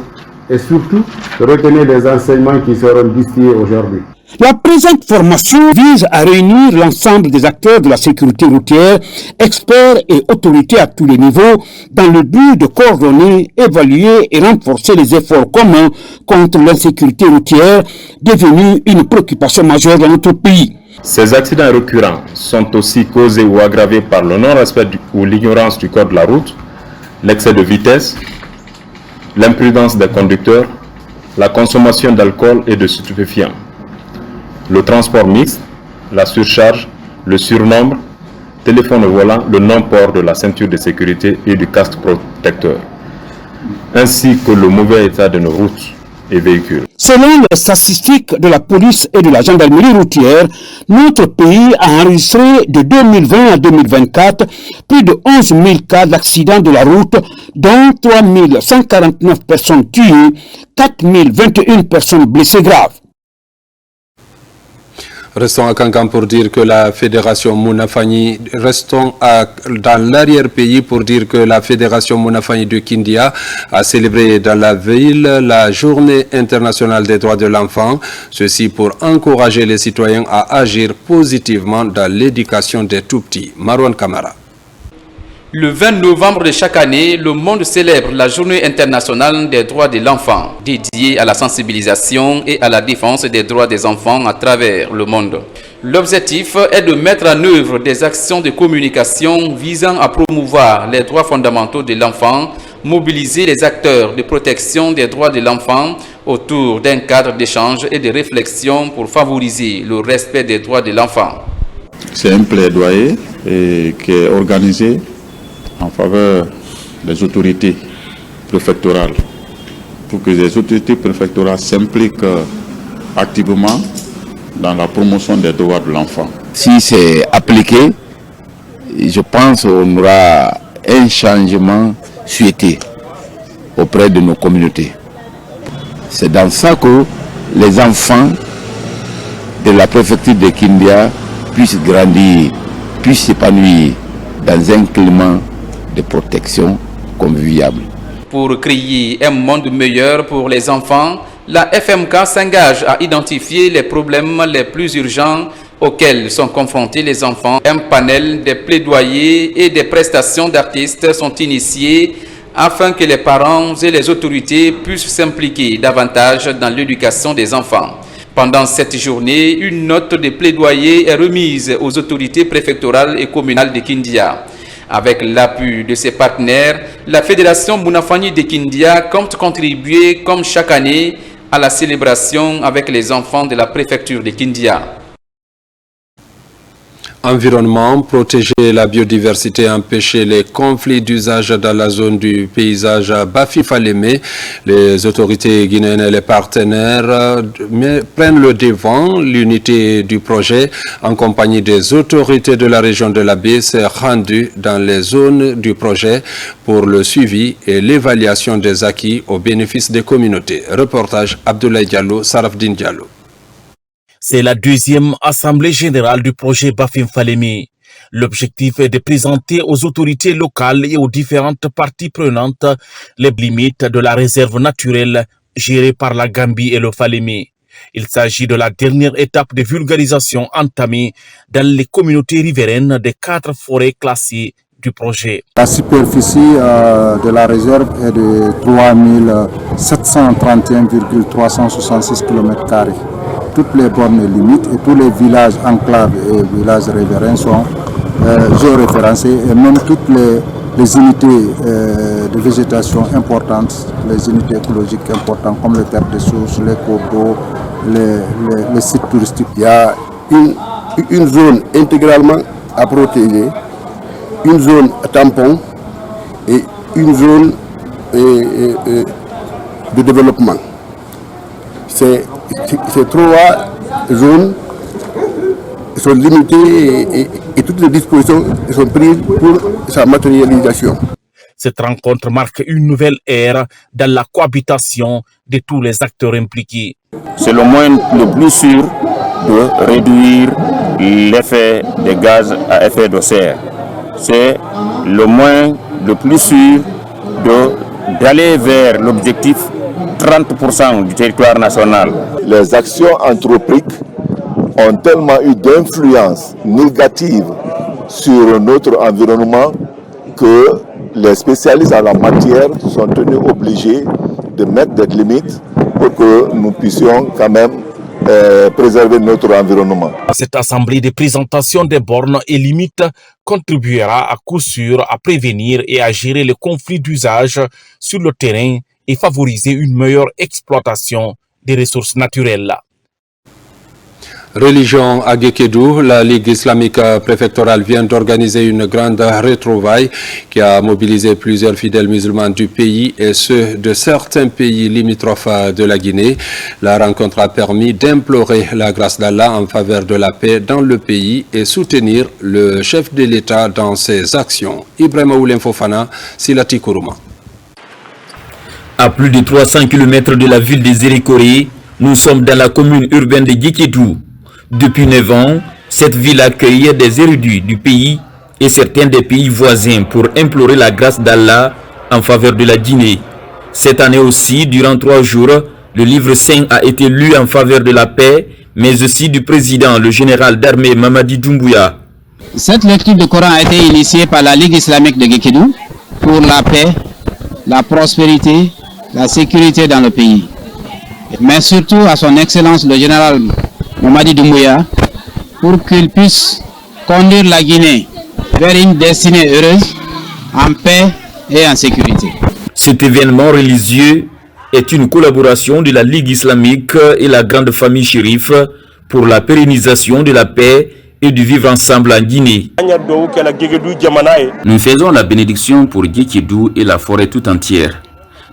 et surtout retenez les enseignements qui seront distillés aujourd'hui. La présente formation vise à réunir l'ensemble des acteurs de la sécurité routière, experts et autorités à tous les niveaux, dans le but de coordonner, évaluer et renforcer les efforts communs contre l'insécurité routière, devenue une préoccupation majeure dans notre pays. Ces accidents récurrents sont aussi causés ou aggravés par le non-respect ou l'ignorance du code de la route, l'excès de vitesse, l'imprudence des conducteurs, la consommation d'alcool et de stupéfiants, le transport mixte, la surcharge, le surnombre, téléphone au volant, le non-port de la ceinture de sécurité et du casque protecteur, ainsi que le mauvais état de nos routes et véhicules. Selon les statistiques de la police et de la gendarmerie routière, notre pays a enregistré de 2020 à 2024 plus de 11 000 cas d'accidents de la route, dont 3 149 personnes tuées, 4 021 personnes blessées graves. Restons à Kankan pour dire que la fédération Mounafani, dans l'arrière-pays pour dire que la fédération Mounafani de Kindia a célébré dans la ville la journée internationale des droits de l'enfant. Ceci pour encourager les citoyens à agir positivement dans l'éducation des tout-petits. Marwan Kamara. Le 20 novembre de chaque année, le monde célèbre la Journée internationale des droits de l'enfant, dédiée à la sensibilisation et à la défense des droits des enfants à travers le monde. L'objectif est de mettre en œuvre des actions de communication visant à promouvoir les droits fondamentaux de l'enfant, mobiliser les acteurs de protection des droits de l'enfant autour d'un cadre d'échange et de réflexion pour favoriser le respect des droits de l'enfant. C'est un plaidoyer qui est organisé en faveur des autorités préfectorales pour que les autorités préfectorales s'impliquent activement dans la promotion des droits de l'enfant. Si c'est appliqué, je pense qu'on aura un changement souhaité auprès de nos communautés. C'est dans ça que les enfants de la préfecture de Kindia puissent grandir, puissent s'épanouir dans un climat de protection conviviale. Pour créer un monde meilleur pour les enfants, la FMK s'engage à identifier les problèmes les plus urgents auxquels sont confrontés les enfants. Un panel de plaidoyers et des prestations d'artistes sont initiés afin que les parents et les autorités puissent s'impliquer davantage dans l'éducation des enfants. Pendant cette journée, une note de plaidoyer est remise aux autorités préfectorales et communales de Kindia. Avec l'appui de ses partenaires, la Fédération Mounafani de Kindia compte contribuer, comme chaque année, à la célébration avec les enfants de la préfecture de Kindia. Environnement, protéger la biodiversité, empêcher les conflits d'usage dans la zone du paysage Bafi-Falémé. Les autorités guinéennes et les partenaires prennent le devant. L'unité du projet, en compagnie des autorités de la région de la baie, s'est rendue dans les zones du projet pour le suivi et l'évaluation des acquis au bénéfice des communautés. Reportage Abdoulaye Diallo, Sarafdin Diallo. C'est la deuxième assemblée générale du projet Bafim-Falémé. L'objectif est de présenter aux autorités locales et aux différentes parties prenantes les limites de la réserve naturelle gérée par la Gambie et le Falémé. Il s'agit de la dernière étape de vulgarisation entamée dans les communautés riveraines des 4 forêts classées du projet. La superficie de la réserve est de 3731,366 km². Toutes les bornes limites et tous les villages enclaves et villages riverains sont géoréférencés et même toutes les unités de végétation importantes, les unités écologiques importantes comme les terres de source, les cours d'eau, les sites touristiques. Il y a une zone intégralement à protéger, une zone tampon et une zone de développement. Ces 3 zones sont limitées et toutes les dispositions sont prises pour sa matérialisation. Cette rencontre marque une nouvelle ère dans la cohabitation de tous les acteurs impliqués. C'est le moyen le plus sûr de réduire l'effet des gaz à effet de serre. C'est le moyen le plus sûr d'aller vers l'objectif 30% du territoire national. Les actions anthropiques ont tellement eu d'influence négative sur notre environnement que les spécialistes en la matière sont tenus obligés de mettre des limites pour que nous puissions quand même préserver notre environnement. Cette assemblée de présentation des bornes et limites contribuera à coup sûr à prévenir et à gérer les conflits d'usage sur le terrain et favoriser une meilleure exploitation des ressources naturelles. Religion à Guékédou, la Ligue islamique préfectorale vient d'organiser une grande retrouvaille qui a mobilisé plusieurs fidèles musulmans du pays et ceux de certains pays limitrophes de la Guinée. La rencontre a permis d'implorer la grâce d'Allah en faveur de la paix dans le pays et soutenir le chef de l'État dans ses actions. Ibrahima Oulem Fofana, Silati Kourouma. À plus de 300 km de la ville de Zérékoré, nous sommes dans la commune urbaine de Guékédou. Depuis 9 ans, cette ville accueille des érudits du pays et certains des pays voisins pour implorer la grâce d'Allah en faveur de la Guinée. Cette année aussi, durant 3 jours, le livre saint a été lu en faveur de la paix, mais aussi du président, le général d'armée Mamadi Doumbouya. Cette lecture du Coran a été initiée par la Ligue islamique de Guékédou pour la paix, la prospérité, la sécurité dans le pays. Mais surtout à son Excellence le général Mamadi Doumbouya pour qu'il puisse conduire la Guinée vers une destinée heureuse, en paix et en sécurité. Cet événement religieux est une collaboration de la Ligue islamique et la grande famille chérif pour la pérennisation de la paix et du vivre ensemble en Guinée. Nous faisons la bénédiction pour Guékédou et la forêt tout entière.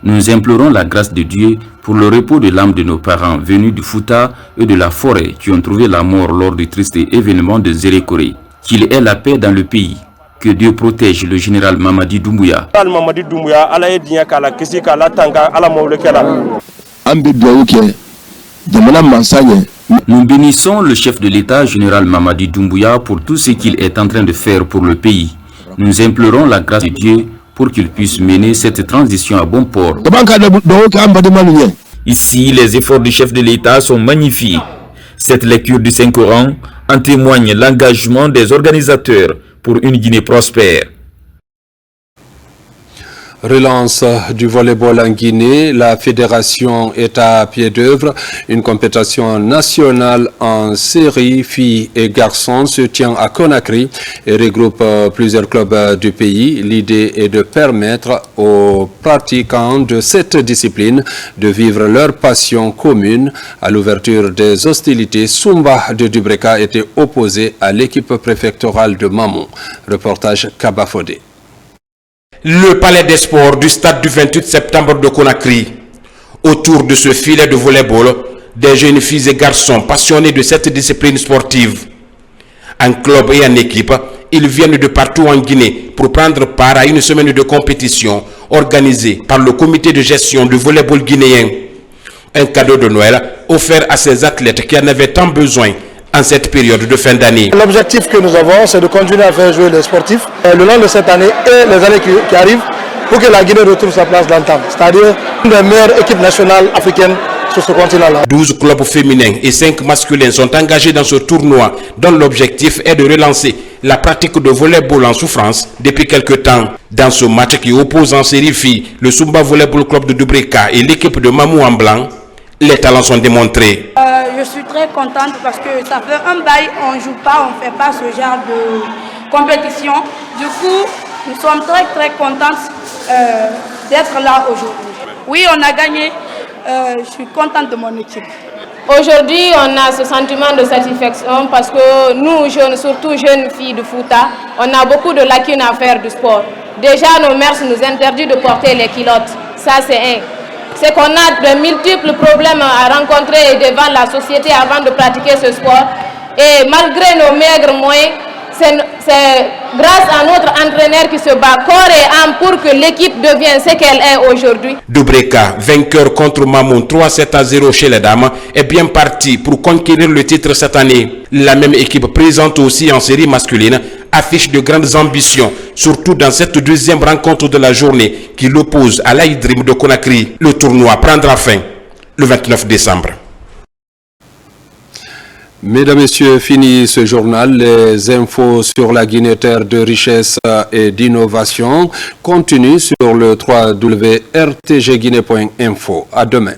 Nous implorons la grâce de Dieu pour le repos de l'âme de nos parents venus du Fouta et de la forêt qui ont trouvé la mort lors du triste événement de Zérékoré. Qu'il ait la paix dans le pays. Que Dieu protège le général Mamadi Doumbouya. Nous bénissons le chef de l'État, général Mamadi Doumbouya, pour tout ce qu'il est en train de faire pour le pays. Nous implorons la grâce de Dieu pour qu'il puisse mener cette transition à bon port. Ici, les efforts du chef de l'État sont magnifiques. Cette lecture du Saint-Coran en témoigne l'engagement des organisateurs pour une Guinée prospère. Relance du volleyball en Guinée, la fédération est à pied d'œuvre. Une compétition nationale en série filles et garçons se tient à Conakry et regroupe plusieurs clubs du pays. L'idée est de permettre aux pratiquants de cette discipline de vivre leur passion commune. À l'ouverture des hostilités, Sumba de Dubreka était opposé à l'équipe préfectorale de Mamon. Reportage Kabafodé. Le palais des sports du stade du 28 septembre de Conakry. Autour de ce filet de volleyball, des jeunes filles et garçons passionnés de cette discipline sportive. En club et en équipe, ils viennent de partout en Guinée pour prendre part à une semaine de compétition organisée par le comité de gestion du volleyball guinéen. Un cadeau de Noël offert à ces athlètes qui en avaient tant besoin en cette période de fin d'année. L'objectif que nous avons, c'est de continuer à faire jouer les sportifs le long de cette année et les années qui arrivent pour que la Guinée retrouve sa place d'antan, c'est-à-dire une des meilleures équipes nationales africaines sur ce continent-là. 12 clubs féminins et 5 masculins sont engagés dans ce tournoi dont l'objectif est de relancer la pratique de volleyball en souffrance depuis quelques temps. Dans ce match qui oppose en série filles le Sumba Volleyball Club de Dubreka et l'équipe de Mamou en blanc, les talents sont démontrés. Je suis très contente parce que ça fait un bail, on ne joue pas, on ne fait pas ce genre de compétition. Du coup, nous sommes très contentes d'être là aujourd'hui. Oui, on a gagné. Je suis contente de mon équipe. Aujourd'hui, on a ce sentiment de satisfaction parce que nous, jeunes, surtout jeunes filles de Fouta, on a beaucoup de lacunes à faire du sport. Déjà, nos mères nous interdisent de porter les culottes. Ça, c'est un. C'est qu'on a de multiples problèmes à rencontrer devant la société avant de pratiquer ce sport. Et malgré nos maigres moyens, c'est grâce à notre entraîneur qui se bat corps et âme pour que l'équipe devienne ce qu'elle est aujourd'hui. Dubreka, vainqueur contre Mamoun 3-7-0 chez les dames, est bien parti pour conquérir le titre cette année. La même équipe présente aussi en série masculine affiche de grandes ambitions, surtout dans cette deuxième rencontre de la journée qui l'oppose à l'Aïdrim de Conakry. Le tournoi prendra fin le 29 décembre. Mesdames, Messieurs, fini ce journal. Les infos sur la Guinée, terre de richesse et d'innovation continuent sur le www.rtgguinée.info. À demain.